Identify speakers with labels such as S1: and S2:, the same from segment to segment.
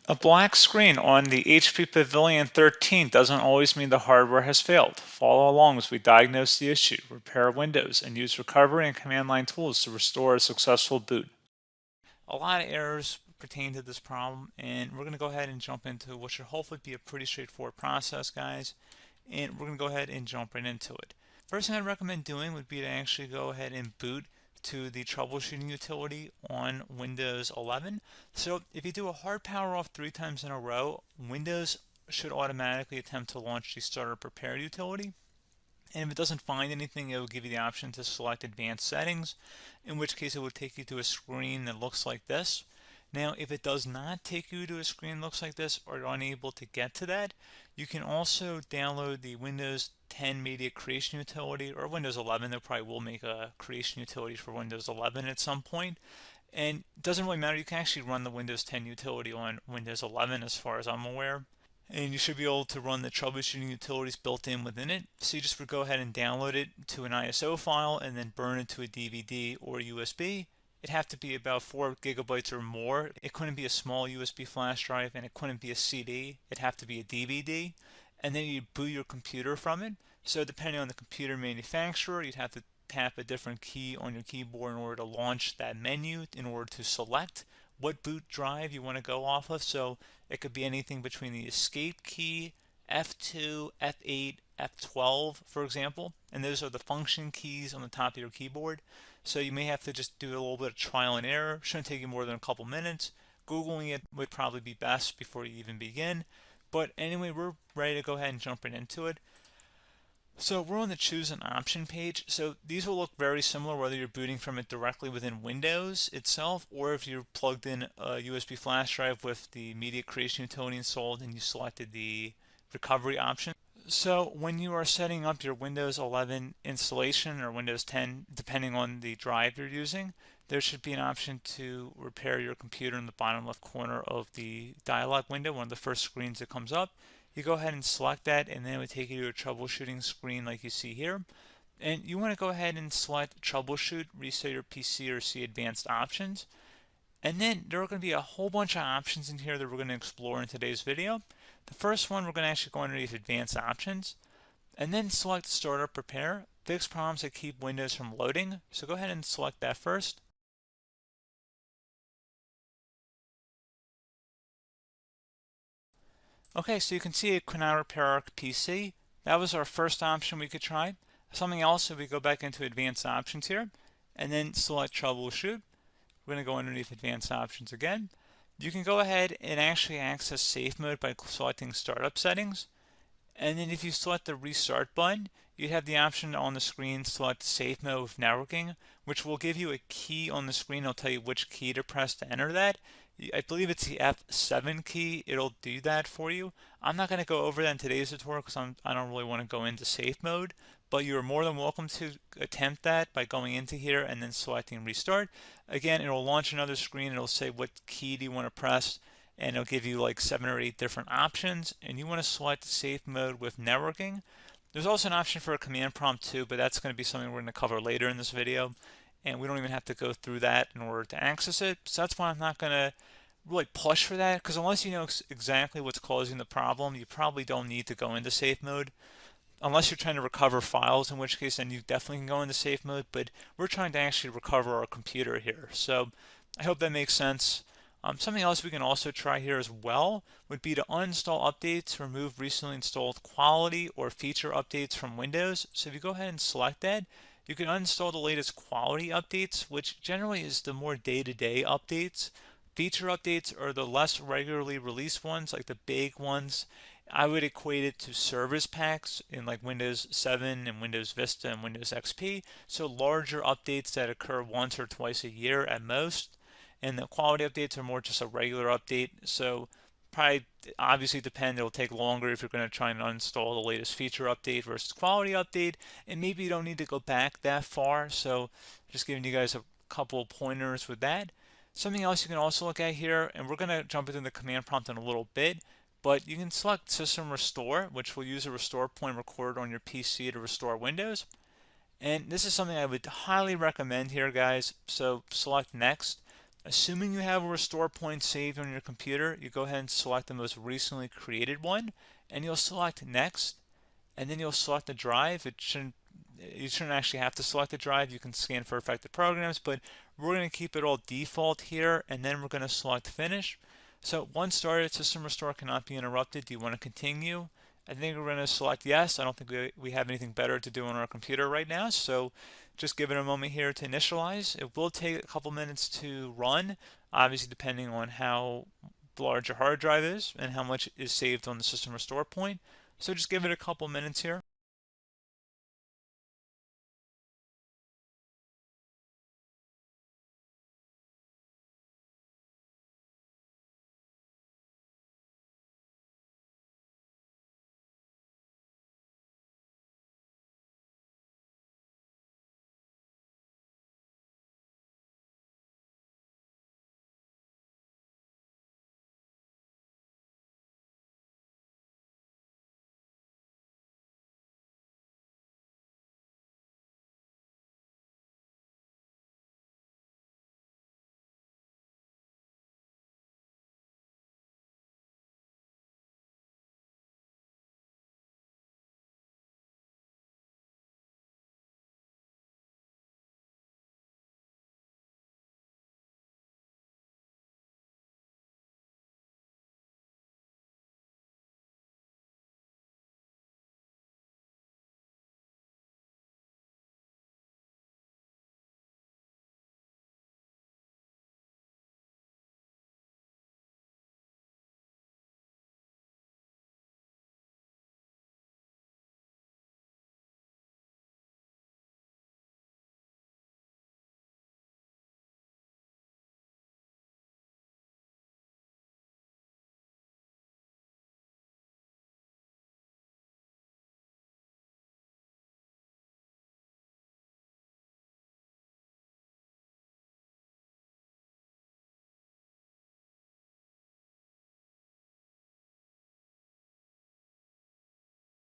S1: A black screen on the HP Pavilion 13 doesn't always mean the hardware has failed. Follow along as we diagnose the issue, repair Windows, and use recovery and command line tools to restore a successful boot. A lot of errors pertain to this problem, and we're going to go ahead and jump into what should hopefully be a pretty straightforward process, guys. And we're going to go ahead and jump right into it. First thing I'd recommend doing would be to actually go ahead and boot to the troubleshooting utility on Windows 11. So if you do a hard power off 3 times in a row, Windows should automatically attempt to launch the startup repair utility. And if it doesn't find anything, it will give you the option to select advanced settings, in which case it would take you to a screen that looks like this. Now, if it does not take you to a screen that looks like this, or you're unable to get to that, you can also download the Windows 10 Media Creation Utility, or Windows 11. They probably will make a creation utility for Windows 11 at some point. And it doesn't really matter. You can actually run the Windows 10 utility on Windows 11 as far as I'm aware. And you should be able to run the troubleshooting utilities built in within it. So you just would go ahead and download it to an ISO file and then burn it to a DVD or USB. It'd have to be about 4 gigabytes or more. It couldn't be a small USB flash drive, and it couldn't be a CD. It'd have to be a DVD. And then you'd boot your computer from it. So depending on the computer manufacturer, you'd have to tap a different key on your keyboard in order to launch that menu, in order to select what boot drive you want to go off of. So it could be anything between the escape key, F2, F8, F12, for example, and those are the function keys on the top of your keyboard. So you may have to just do a little bit of trial and error. Shouldn't take you more than a couple minutes. Googling it would probably be best before you even begin. But anyway, we're ready to go ahead and jump right into it. So we're on the choose an option page. So these will look very similar whether you're booting from it directly within Windows itself, or if you're plugged in a USB flash drive with the media creation utility installed and you selected the recovery option. So when you are setting up your Windows 11 installation or Windows 10, depending on the drive you're using, there should be an option to repair your computer in the bottom left corner of the dialog window, one of the first screens that comes up. You go ahead and select that, and then it would take you to a troubleshooting screen like you see here. And you want to go ahead and select troubleshoot, reset your PC, or see advanced options. And then there are going to be a whole bunch of options in here that we're going to explore in today's video. The first one, we're going to actually go underneath advanced options and then select startup repair, fix problems that keep Windows from loading. So go ahead and select that first. Okay, so you can see it could now repair our PC. That was our first option we could try. Something else, if we go back into advanced options here and then select troubleshoot, we're going to go underneath advanced options again. You can go ahead and actually access safe mode by selecting startup settings. And then if you select the restart button, you have the option on the screen select safe mode with networking, which will give you a key on the screen. It'll tell you which key to press to enter that. I believe it's the F7 key. It'll do that for you. I'm not going to go over that in today's tutorial because I don't really want to go into safe mode, but you're more than welcome to attempt that by going into here and then selecting restart. Again, it'll launch another screen. It'll say what key do you want to press, and it'll give you like 7 or 8 different options, and you want to select safe mode with networking. There's also an option for a command prompt too, but that's going to be something we're going to cover later in this video, and we don't even have to go through that in order to access it. So that's why I'm not going to really push for that, because unless you know exactly what's causing the problem, you probably don't need to go into safe mode. Unless you're trying to recover files, in which case then you definitely can go into safe mode, but we're trying to actually recover our computer here. So I hope that makes sense. Something else we can also try here as well would be to uninstall updates, remove recently installed quality or feature updates from Windows. So if you go ahead and select that, you can uninstall the latest quality updates, which generally is the more day-to-day updates. Feature updates are the less regularly released ones, like the big ones. I would equate it to service packs in like Windows 7 and Windows Vista and Windows XP. So larger updates that occur once or twice a year at most. And the quality updates are more just a regular update. So probably obviously it'll take longer if you're going to try and uninstall the latest feature update versus quality update. And maybe you don't need to go back that far. So just giving you guys a couple of pointers with that. Something else you can also look at here, and we're going to jump into the command prompt in a little bit, but you can select System Restore, which will use a restore point recorded on your PC to restore Windows. And this is something I would highly recommend here, guys. So select Next. Assuming you have a restore point saved on your computer, you go ahead and select the most recently created one, and you'll select next, and then you'll select the drive. You shouldn't actually have to select the drive. You can scan for affected programs, but we're going to keep it all default here, and then we're going to select finish. So once started, system restore cannot be interrupted. Do you want to continue? I think we're going to select yes. I don't think we have anything better to do on our computer right now, so just give it a moment here to initialize. It will take a couple minutes to run, obviously depending on how large your hard drive is and how much is saved on the system restore point. So just give it a couple minutes here.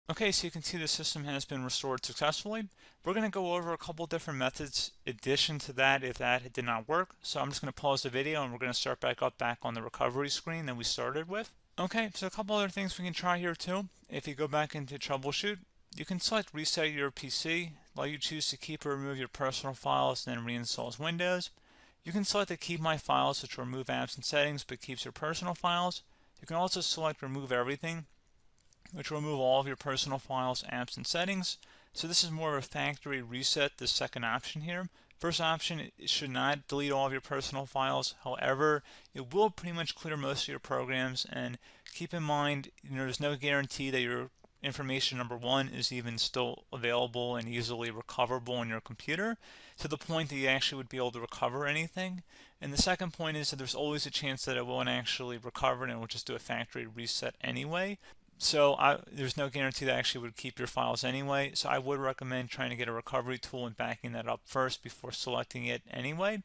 S1: Okay, so you can see the system has been restored successfully. We're going to go over a couple different methods addition to that if that did not work. So I'm just going to pause the video and we're going to start back up back on the recovery screen that we started with. Okay, so a couple other things we can try here too. If you go back into troubleshoot, you can select reset your PC, let you choose to keep or remove your personal files, and then reinstalls Windows. You can select to keep my files, which will remove apps and settings but keeps your personal files. You can also select remove everything, which will remove all of your personal files, apps, and settings. So this is more of a factory reset, the second option here. First option, it should not delete all of your personal files. However, it will pretty much clear most of your programs, and keep in mind, there's no guarantee that your information, number one, is even still available and easily recoverable on your computer to the point that you actually would be able to recover anything. And the second point is that there's always a chance that it won't actually recover and it will just do a factory reset anyway. So there's no guarantee that actually would keep your files anyway. So I would recommend trying to get a recovery tool and backing that up first before selecting it anyway.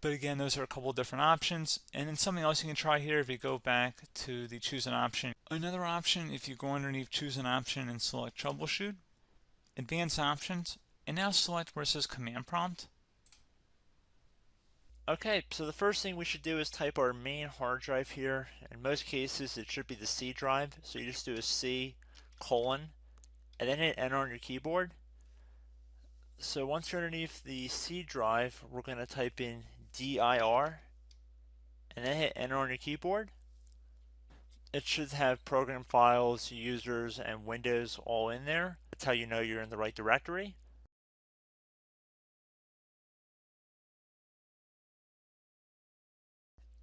S1: But again, those are a couple different options. And then something else you can try here if you go back to the choose an option. Another option, if you go underneath choose an option and select troubleshoot, advanced options, and now select where it says command prompt.
S2: Okay, so the first thing we should do is type our main hard drive here. In most cases, it should be the C drive. So you just do a C colon and then hit enter on your keyboard. So once you're underneath the C drive, we're going to type in dir and then hit enter on your keyboard. It should have program files, users, and Windows all in there. That's how you know you're in the right directory.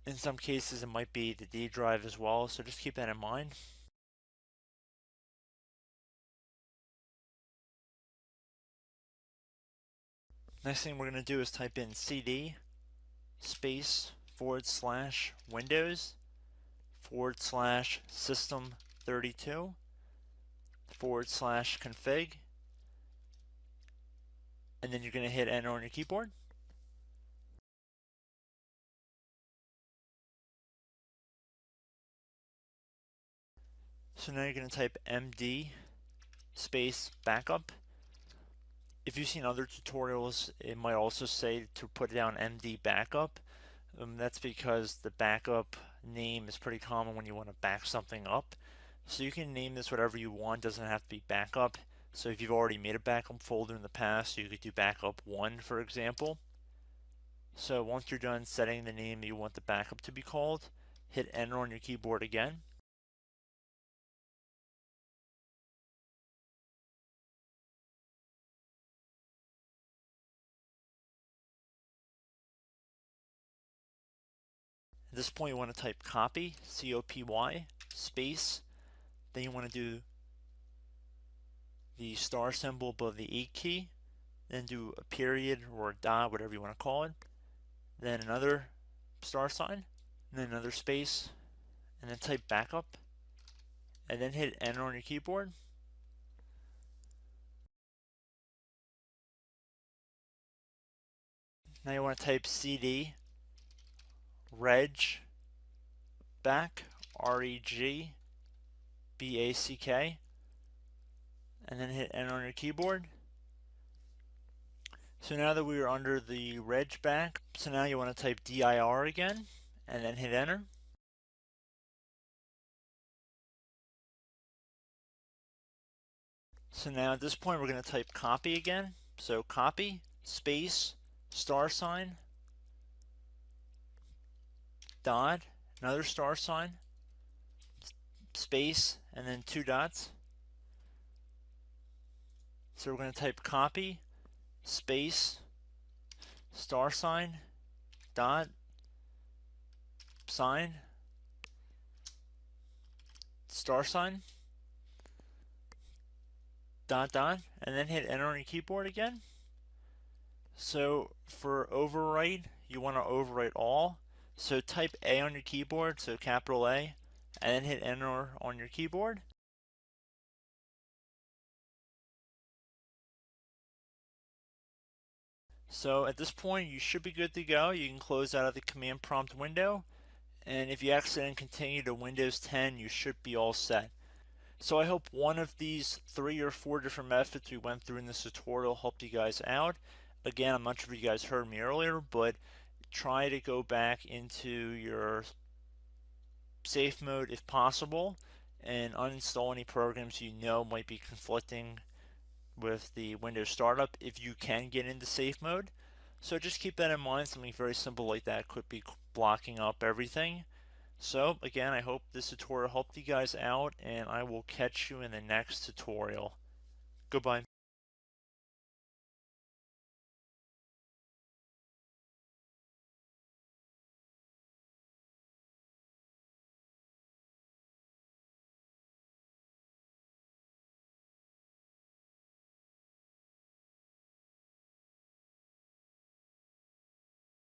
S2: In some cases, it might be the D drive as well, so just keep that in mind. Next thing we're going to do is type in cd space / Windows / system 32 / config, and then you're going to hit enter on your keyboard. So now you're going to type md space backup. If you've seen other tutorials, it might also say to put down md backup. That's because the backup name is pretty common when you want to back something up. So you can name this whatever you want, doesn't have to be backup. So if you've already made a backup folder in the past, you could do backup 1, for example. So once you're done setting the name you want the backup to be called, hit enter on your keyboard again. At this point you want to type copy, C-O-P-Y, space, then you want to do the star symbol above the 8 key, then do a period or a dot, whatever you want to call it, then another star sign, and then another space, and then type backup, and then hit enter on your keyboard. Now you want to type CD reg back, REGBACK, and then hit enter on your keyboard. So now that we are under the reg back, so now you want to type DIR again, and then hit enter. So now at this point we're going to type copy again. So copy, space, star sign, dot, another star sign, space, and then 2 dots. So we're going to type copy, space, star sign, dot, sign, star sign, dot, dot, and then hit enter on your keyboard again. So for overwrite, you want to overwrite all. So type A on your keyboard, so capital A, and then hit enter on your keyboard. So at this point you should be good to go. You can close out of the command prompt window, and if you accidentally continue to Windows 10 you should be all set. So I hope one of these 3 or 4 different methods we went through in this tutorial helped you guys out. Again, I'm not sure if you guys heard me earlier, but try to go back into your safe mode if possible and uninstall any programs you know might be conflicting with the Windows startup if you can get into safe mode. So just keep that in mind. Something very simple like that could be blocking up everything. So again, I hope this tutorial helped you guys out, and I will catch you in the next tutorial. Goodbye.